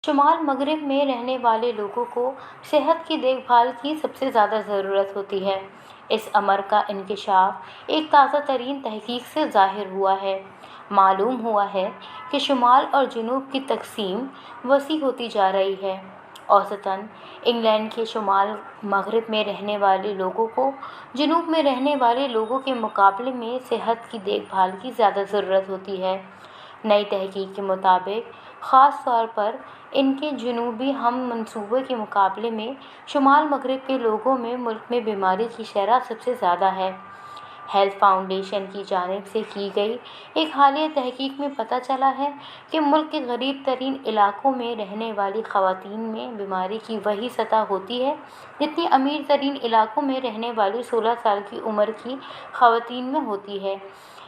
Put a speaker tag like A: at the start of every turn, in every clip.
A: شمال مغرب میں رہنے والے لوگوں کو صحت کی دیکھ بھال کی سب سے زیادہ ضرورت ہوتی ہے۔ اس امر کا انکشاف ایک تازہ ترین تحقیق سے ظاہر ہوا ہے۔ معلوم ہوا ہے کہ شمال اور جنوب کی تقسیم وسیع ہوتی جا رہی ہے۔ اوسطاً انگلینڈ کے شمال مغرب میں رہنے والے لوگوں کو جنوب میں رہنے والے لوگوں کے مقابلے میں صحت کی دیکھ بھال کی زیادہ ضرورت ہوتی ہے۔ نئی تحقیق کے مطابق خاص طور پر ان کے جنوبی ہم منصبوں کے مقابلے میں شمال مغرب کے لوگوں میں ملک میں بیماری کی شرح سب سے زیادہ ہے۔ ہیلتھ فاؤنڈیشن کی جانب سے کی گئی ایک حالیہ تحقیق میں پتہ چلا ہے کہ ملک کے غریب ترین علاقوں میں رہنے والی خواتین میں بیماری کی وہی سطح ہوتی ہے جتنی امیر ترین علاقوں میں رہنے والی 16 سال کی عمر کی خواتین میں ہوتی ہے۔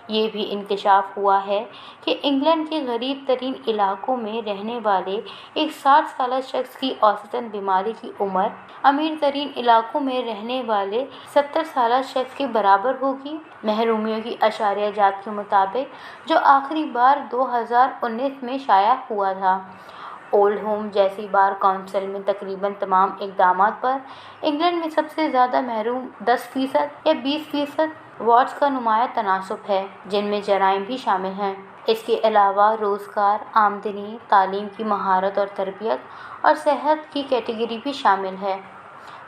A: یہ بھی انکشاف ہوا ہے کہ انگلینڈ کے غریب ترین علاقوں میں رہنے والے ایک 60 سالہ شخص کی اوسطاً بیماری کی عمر امیر ترین علاقوں میں رہنے والے 70 سالہ شخص کے برابر ہوگی۔ محرومیوں کی اشاریہ جات کے مطابق جو آخری بار 2019 میں شائع ہوا تھا، اولڈ ہوم جیسی بار کونسل میں تقریباً تمام اقدامات پر انگلینڈ میں سب سے زیادہ محروم 10% یا 20% وارڈز کا نمایاں تناسب ہے، جن میں جرائم بھی شامل ہیں۔ اس کے علاوہ روزگار، آمدنی، تعلیم کی مہارت اور تربیت اور صحت کی کیٹیگری بھی شامل ہے۔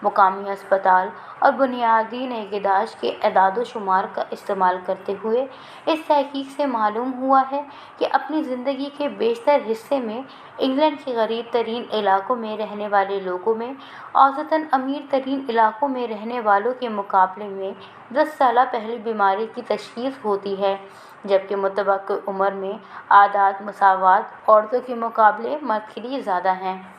A: مقامی اسپتال اور بنیادی نگہداشت کے اعداد و شمار کا استعمال کرتے ہوئے اس تحقیق سے معلوم ہوا ہے کہ اپنی زندگی کے بیشتر حصے میں انگلینڈ کے غریب ترین علاقوں میں رہنے والے لوگوں میں اوسطاً امیر ترین علاقوں میں رہنے والوں کے مقابلے میں 10 سال پہلے بیماری کی تشخیص ہوتی ہے، جبکہ متوقع عمر میں اعداد مساوات عورتوں کے مقابلے مرد کے لیے زیادہ ہیں۔